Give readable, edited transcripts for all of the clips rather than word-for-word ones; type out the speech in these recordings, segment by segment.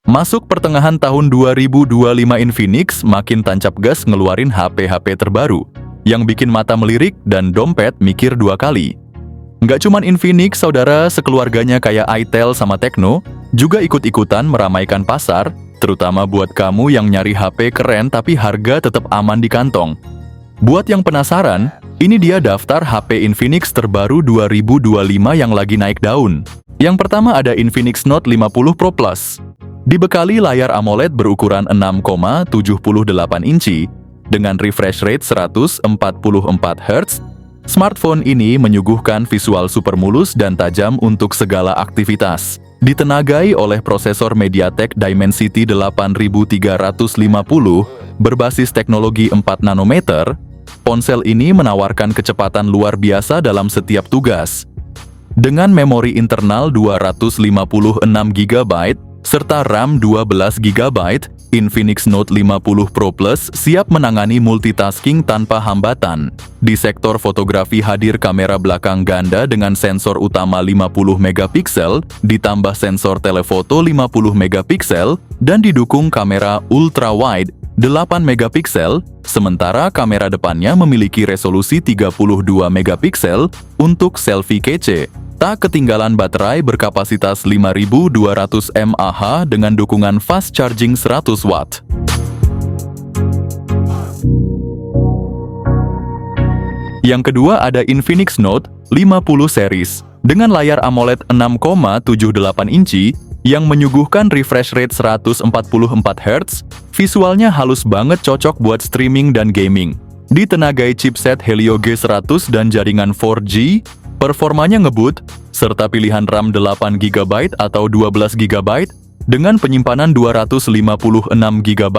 Masuk pertengahan tahun 2025, Infinix makin tancap gas ngeluarin HP-HP terbaru yang bikin mata melirik dan dompet mikir dua kali. Nggak cuman Infinix, saudara, sekeluarganya kayak Itel sama Tecno juga ikut-ikutan meramaikan pasar, terutama buat kamu yang nyari HP keren tapi harga tetap aman di kantong. Buat yang penasaran, ini dia daftar HP Infinix terbaru 2025 yang lagi naik daun. Yang pertama ada Infinix Note 50 Pro Plus. Dibekali layar AMOLED berukuran 6,78 inci dengan refresh rate 144 Hz, smartphone ini menyuguhkan visual super mulus dan tajam untuk segala aktivitas. Ditenagai oleh prosesor MediaTek Dimensity 8350 berbasis teknologi 4 nanometer, ponsel ini menawarkan kecepatan luar biasa dalam setiap tugas. Dengan memori internal 256 GB serta RAM 12 GB, Infinix Note 50 Pro Plus siap menangani multitasking tanpa hambatan. Di sektor fotografi hadir kamera belakang ganda dengan sensor utama 50 megapiksel, ditambah sensor telefoto 50 megapiksel, dan didukung kamera ultra wide 8 megapiksel, sementara kamera depannya memiliki resolusi 32 megapiksel untuk selfie kece. Tak ketinggalan baterai berkapasitas 5200 mAh dengan dukungan fast charging 100 watt. Yang kedua ada Infinix Note 50 series dengan layar AMOLED 6,78 inci yang menyuguhkan refresh rate 144 Hz, visualnya halus banget, cocok buat streaming dan gaming. Ditenagai chipset Helio G100 dan jaringan 4G, performanya ngebut, serta pilihan RAM 8 GB atau 12 GB dengan penyimpanan 256 GB,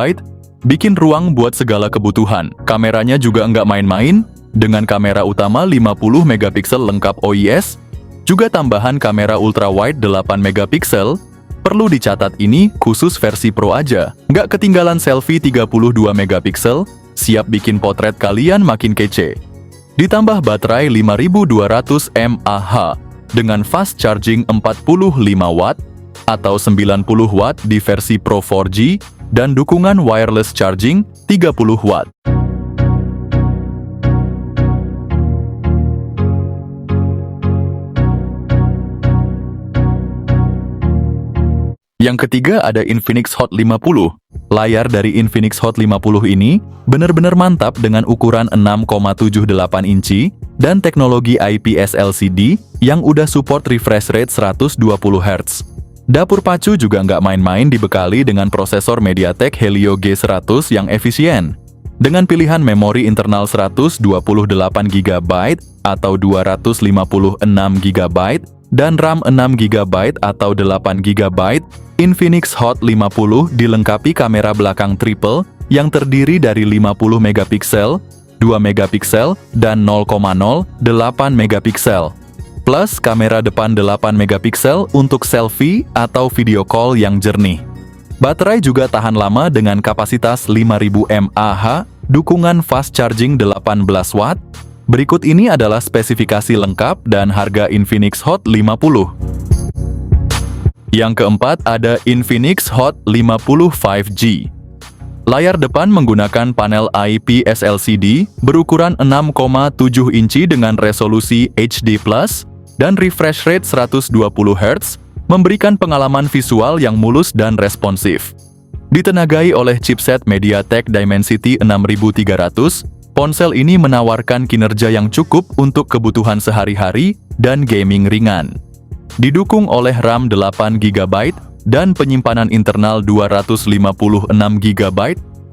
bikin ruang buat segala kebutuhan. Kameranya juga nggak main-main, dengan kamera utama 50 megapiksel lengkap OIS, juga tambahan kamera ultrawide 8 megapiksel. Perlu dicatat ini khusus versi Pro aja, nggak ketinggalan selfie 32 megapiksel, siap bikin potret kalian makin kece. Ditambah baterai 5200 mAh dengan fast charging 45 watt atau 90 watt di versi Pro 4G dan dukungan wireless charging 30 watt. Yang ketiga ada Infinix Hot 50. Layar dari Infinix Hot 50 ini benar-benar mantap dengan ukuran 6,78 inci dan teknologi IPS LCD yang udah support refresh rate 120 Hz. Dapur pacu juga nggak main-main, dibekali dengan prosesor MediaTek Helio G100 yang efisien. Dengan pilihan memori internal 128 GB atau 256 GB dan RAM 6 GB atau 8 GB, Infinix Hot 50 dilengkapi kamera belakang triple yang terdiri dari 50 megapiksel, 2 megapiksel, dan 0,08 megapiksel. Plus kamera depan 8 megapiksel untuk selfie atau video call yang jernih. Baterai juga tahan lama dengan kapasitas 5000 mAh, dukungan fast charging 18 watt. Berikut ini adalah spesifikasi lengkap dan harga Infinix Hot 50. Yang keempat ada Infinix Hot 50 5G. Layar depan menggunakan panel IPS LCD berukuran 6,7 inci dengan resolusi HD+, dan refresh rate 120 Hz, memberikan pengalaman visual yang mulus dan responsif. Ditenagai oleh chipset MediaTek Dimensity 6300, ponsel ini menawarkan kinerja yang cukup untuk kebutuhan sehari-hari dan gaming ringan. Didukung oleh RAM 8 GB dan penyimpanan internal 256 GB,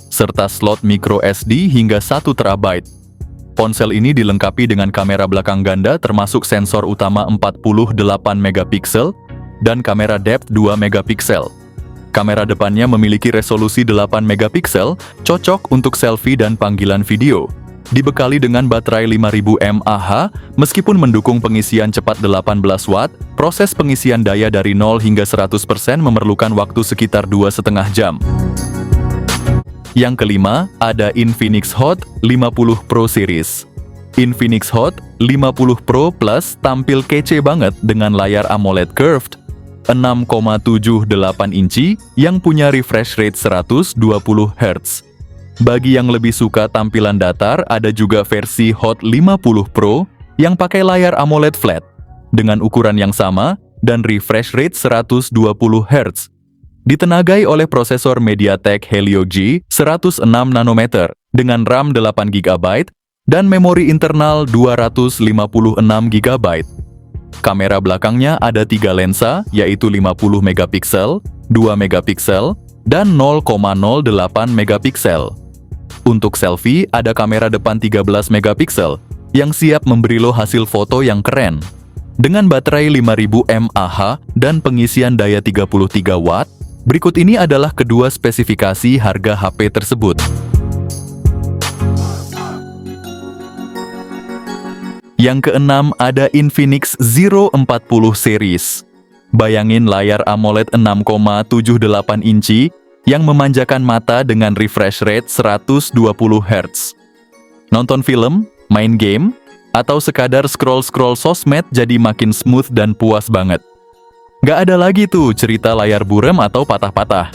serta slot micro SD hingga 1 TB. Ponsel ini dilengkapi dengan kamera belakang ganda termasuk sensor utama 48 megapiksel dan kamera depth 2 megapiksel. Kamera depannya memiliki resolusi 8 megapiksel, cocok untuk selfie dan panggilan video. Dibekali dengan baterai 5000 mAh, meskipun mendukung pengisian cepat 18 watt, proses pengisian daya dari 0 hingga 100% memerlukan waktu sekitar 2,5 jam. Yang kelima, ada Infinix Hot 50 Pro Series. Infinix Hot 50 Pro Plus tampil kece banget dengan layar AMOLED curved, 6,78 inci yang punya refresh rate 120 Hz. Bagi yang lebih suka tampilan datar, ada juga versi Hot 50 Pro yang pakai layar AMOLED flat dengan ukuran yang sama dan refresh rate 120 Hz. Ditenagai oleh prosesor MediaTek Helio G 106 nanometer dengan RAM 8 GB dan memori internal 256 GB. Kamera belakangnya ada 3 lensa, yaitu 50 megapiksel, 2 megapiksel, dan 0,08 megapiksel. Untuk selfie, ada kamera depan 13 megapiksel yang siap memberi lo hasil foto yang keren. Dengan baterai 5000 mAh dan pengisian daya 33 Watt, berikut ini adalah kedua spesifikasi harga HP tersebut. Yang keenam ada Infinix Zero 40 series. Bayangin layar AMOLED 6,78 inci yang memanjakan mata dengan refresh rate 120 Hz. Nonton film, main game, atau sekadar scroll-scroll sosmed jadi makin smooth dan puas banget. Gak ada lagi tuh cerita layar buram atau patah-patah.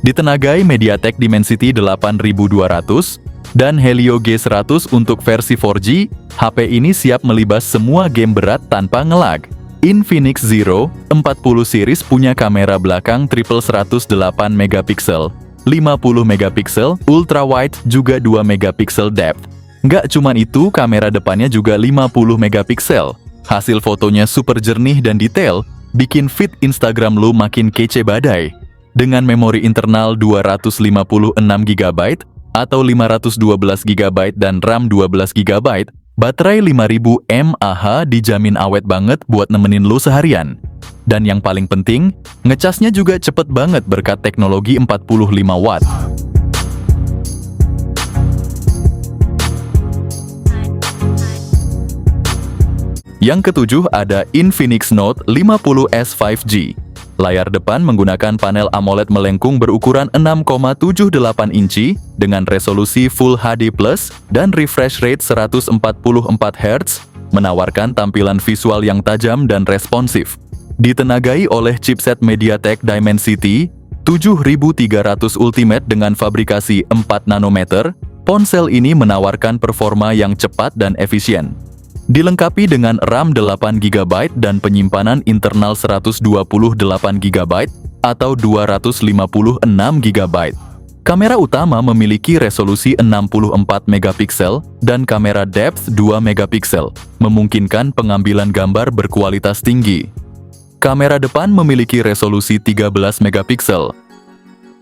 Ditenagai MediaTek Dimensity 8200 dan Helio G100 untuk versi 4G, HP ini siap melibas semua game berat tanpa ngelag. Infinix Zero 40 series punya kamera belakang triple 108 megapiksel, 50 megapiksel, ultra wide juga 2 megapiksel depth. Nggak cuman itu, kamera depannya juga 50 megapiksel. Hasil fotonya super jernih dan detail, bikin feed Instagram lu makin kece badai. Dengan memori internal 256 GB atau 512 GB dan RAM 12 GB, baterai 5000 mAh dijamin awet banget buat nemenin lu seharian. Dan yang paling penting, ngecasnya juga cepet banget berkat teknologi 45 Watt. Yang ketujuh ada Infinix Note 50S 5G. Layar depan menggunakan panel AMOLED melengkung berukuran 6,78 inci dengan resolusi Full HD+ dan refresh rate 144 Hz, menawarkan tampilan visual yang tajam dan responsif. Ditenagai oleh chipset MediaTek Dimensity 7300 Ultimate dengan fabrikasi 4 nanometer, ponsel ini menawarkan performa yang cepat dan efisien. Dilengkapi dengan RAM 8 GB dan penyimpanan internal 128 GB atau 256 GB. Kamera utama memiliki resolusi 64 megapiksel dan kamera depth 2 megapiksel, memungkinkan pengambilan gambar berkualitas tinggi. Kamera depan memiliki resolusi 13 megapiksel.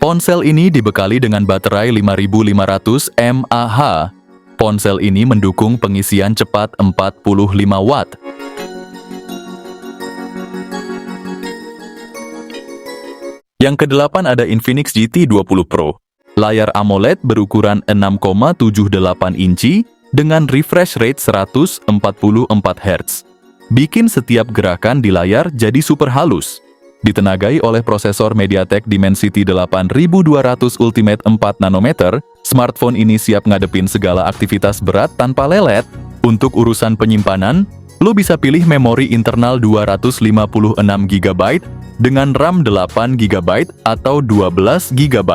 Ponsel ini dibekali dengan baterai 5500 mAh. Ponsel ini mendukung pengisian cepat 45 Watt. Yang kedelapan ada Infinix GT 20 Pro. Layar AMOLED berukuran 6,78 inci dengan refresh rate 144 Hz. Bikin setiap gerakan di layar jadi super halus. Ditenagai oleh prosesor MediaTek Dimensity 8200 Ultimate 4 nanometer, smartphone ini siap ngadepin segala aktivitas berat tanpa lelet. Untuk urusan penyimpanan, lo bisa pilih memori internal 256 GB dengan RAM 8 GB atau 12 GB.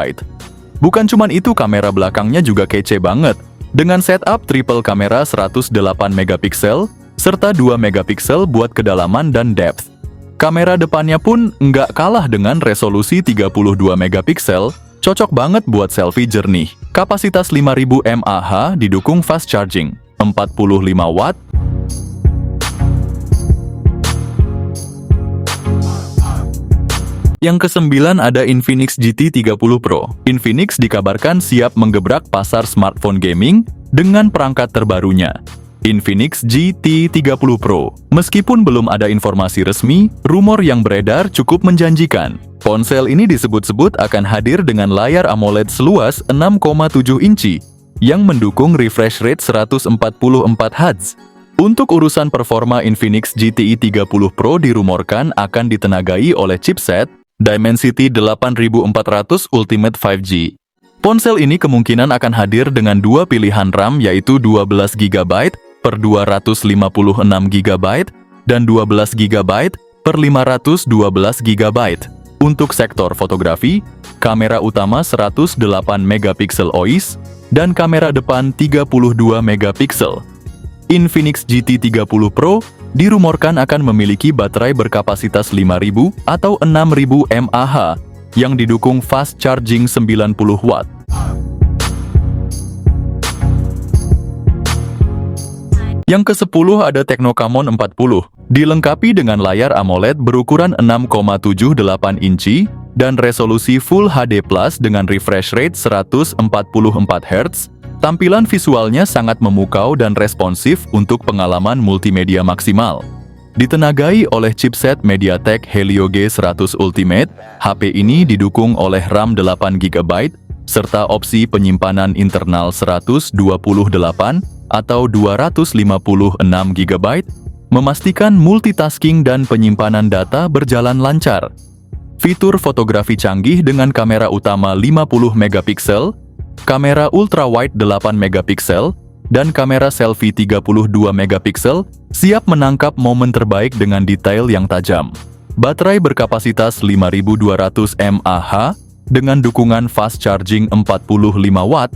Bukan cuman itu, kamera belakangnya juga kece banget, dengan setup triple kamera 108 megapiksel, serta 2 megapiksel buat kedalaman dan depth. Kamera depannya pun nggak kalah dengan resolusi 32 megapiksel, cocok banget buat selfie jernih. Kapasitas 5000 mAh didukung fast charging, 45 Watt. Yang kesembilan ada Infinix GT 30 Pro. Infinix dikabarkan siap menggebrak pasar smartphone gaming dengan perangkat terbarunya, Infinix GT 30 Pro. Meskipun belum ada informasi resmi, rumor yang beredar cukup menjanjikan. Ponsel ini disebut-sebut akan hadir dengan layar AMOLED seluas 6,7 inci yang mendukung refresh rate 144 Hz. Untuk urusan performa, Infinix GTI 30 Pro dirumorkan akan ditenagai oleh chipset Dimensity 8400 Ultimate 5G. Ponsel ini kemungkinan akan hadir dengan dua pilihan RAM, yaitu 12 GB per 256 GB dan 12 GB per 512 GB. Untuk sektor fotografi, kamera utama 108 megapiksel OIS dan kamera depan 32 megapiksel. Infinix GT30 Pro dirumorkan akan memiliki baterai berkapasitas 5000 atau 6000 mAh yang didukung fast charging 90 watt. Yang ke-10 ada Tecno-Camon 40, dilengkapi dengan layar AMOLED berukuran 6,78 inci dan resolusi Full HD Plus dengan refresh rate 144 Hz. Tampilan visualnya sangat memukau dan responsif untuk pengalaman multimedia maksimal. Ditenagai oleh chipset MediaTek Helio G100 Ultimate, HP ini didukung oleh RAM 8 GB serta opsi penyimpanan internal 128 atau 256 GB, memastikan multitasking dan penyimpanan data berjalan lancar. Fitur fotografi canggih dengan kamera utama 50 megapiksel, kamera ultrawide 8 megapiksel, dan kamera selfie 32 megapiksel siap menangkap momen terbaik dengan detail yang tajam. Baterai berkapasitas 5200 mAh dengan dukungan fast charging 45 watt.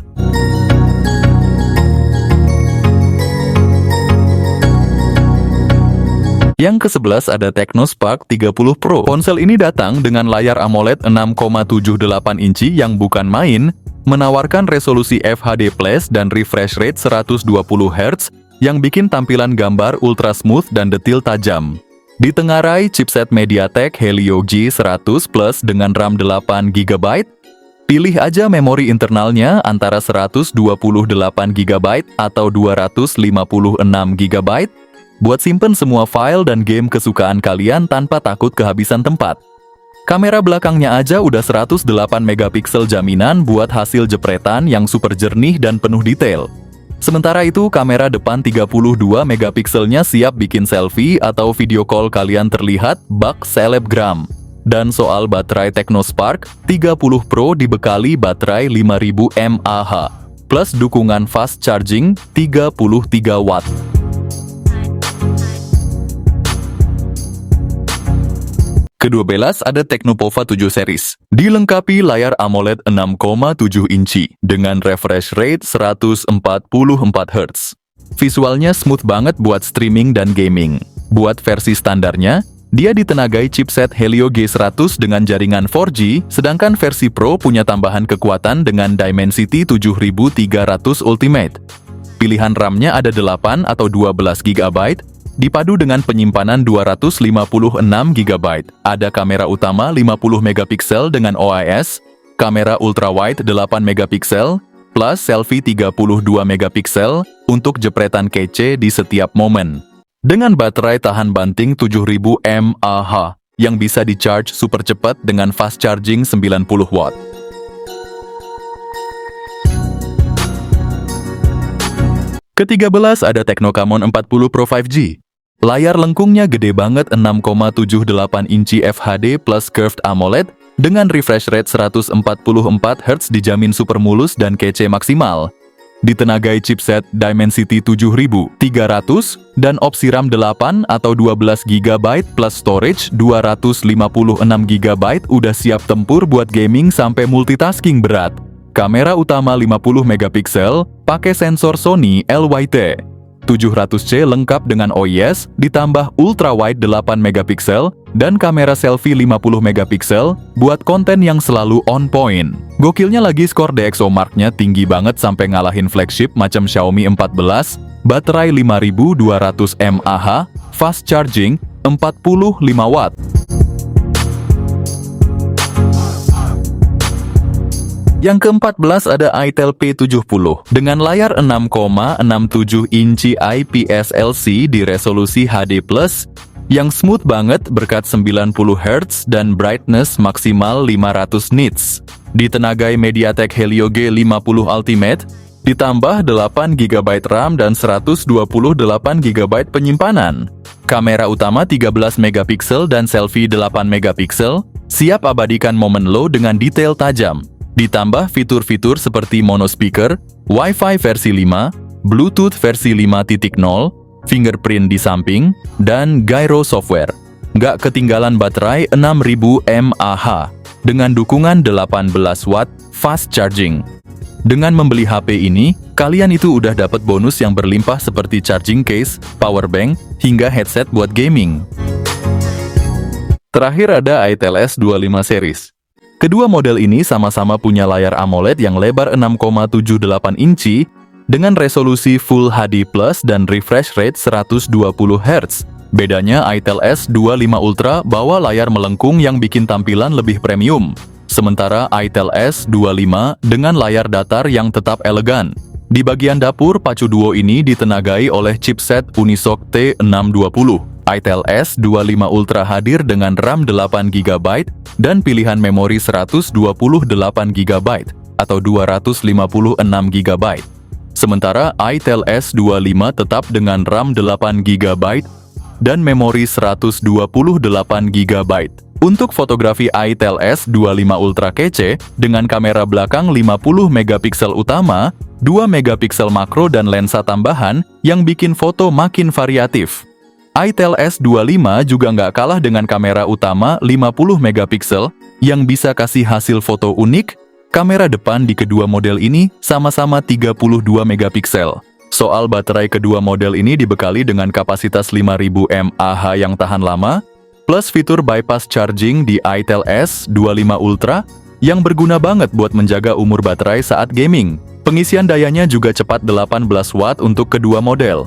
Yang ke-11 ada Tecno Spark 30 Pro. Ponsel ini datang dengan layar AMOLED 6,78 inci yang bukan main, menawarkan resolusi FHD+ dan refresh rate 120 Hz yang bikin tampilan gambar ultra smooth dan detil tajam. Ditengarai chipset MediaTek Helio G100 Plus dengan RAM 8 GB. Pilih aja memori internalnya antara 128 GB atau 256 GB. Buat simpen semua file dan game kesukaan kalian tanpa takut kehabisan tempat. Kamera belakangnya aja udah 108 megapiksel jaminan buat hasil jepretan yang super jernih dan penuh detail. Sementara itu, kamera depan 32 megapikselnya siap bikin selfie atau video call kalian terlihat bak selebgram. Dan soal baterai Tecno Spark 30 Pro dibekali baterai 5000 mAh plus dukungan fast charging 33 watt. Ke-12 ada Tecno Pova 7 series, dilengkapi layar AMOLED 6,7 inci dengan refresh rate 144 Hz. Visualnya smooth banget buat streaming dan gaming. Buat versi standarnya, dia ditenagai chipset Helio G100 dengan jaringan 4G, sedangkan versi Pro punya tambahan kekuatan dengan Dimensity 7300 Ultimate. Pilihan RAM-nya ada 8 atau 12 GB, dipadu dengan penyimpanan 256 GB. Ada kamera utama 50 megapiksel dengan OIS, kamera ultrawide 8 megapiksel, plus selfie 32 megapiksel untuk jepretan kece di setiap momen. Dengan baterai tahan banting 7000 mAh yang bisa di-charge super cepat dengan fast charging 90 watt. Ke-13 ada Tecno-Camon 40 Pro 5G. Layar lengkungnya gede banget 6,78 inci FHD plus curved AMOLED dengan refresh rate 144 Hz dijamin super mulus dan kece maksimal. Ditenagai chipset Dimensity 7300 dan opsi RAM 8 atau 12 GB plus storage 256 GB udah siap tempur buat gaming sampai multitasking berat. Kamera utama 50 megapiksel, pakai sensor Sony LYT. 700C lengkap dengan OIS, ditambah ultrawide 8 megapiksel, dan kamera selfie 50 megapiksel, buat konten yang selalu on point. Gokilnya lagi skor DxOMark-nya tinggi banget sampai ngalahin flagship macam Xiaomi 14, baterai 5200 mAh, fast charging, 45 watt. Yang ke-14 ada itel P70 dengan layar 6,67 inci IPS LC di resolusi HD+, yang smooth banget berkat 90 Hz dan brightness maksimal 500 nits. Ditenagai MediaTek Helio G50 Ultimate, ditambah 8 GB RAM dan 128 GB penyimpanan. Kamera utama 13 megapiksel dan selfie 8 megapiksel, siap abadikan momen lo dengan detail tajam. Ditambah fitur-fitur seperti mono speaker, Wi-Fi versi 5, Bluetooth versi 5.0, fingerprint di samping, dan gyro software. Nggak ketinggalan baterai 6000 mAh dengan dukungan 18 watt fast charging. Dengan membeli HP ini, kalian itu udah dapat bonus yang berlimpah seperti charging case, power bank, hingga headset buat gaming. Terakhir ada ITEL S25 series. Kedua model ini sama-sama punya layar AMOLED yang lebar 6,78 inci dengan resolusi Full HD Plus dan refresh rate 120 Hz. Bedanya ITEL S25 Ultra bawa layar melengkung yang bikin tampilan lebih premium. Sementara ITEL S25 dengan layar datar yang tetap elegan. Di bagian dapur, pacu duo ini ditenagai oleh chipset Unisoc T620. ITEL S25 Ultra hadir dengan RAM 8GB dan pilihan memori 128GB atau 256GB. Sementara ITEL S25 tetap dengan RAM 8GB dan memori 128GB. Untuk fotografi ITEL S25 Ultra kece dengan kamera belakang 50MP utama, 2MP makro dan lensa tambahan yang bikin foto makin variatif. ITEL S25 juga nggak kalah dengan kamera utama 50MP yang bisa kasih hasil foto unik. Kamera depan di kedua model ini sama-sama 32MP. Soal baterai, kedua model ini dibekali dengan kapasitas 5000 mAh yang tahan lama, plus fitur bypass charging di ITEL S25 Ultra yang berguna banget buat menjaga umur baterai saat gaming. Pengisian dayanya juga cepat 18 watt untuk kedua model.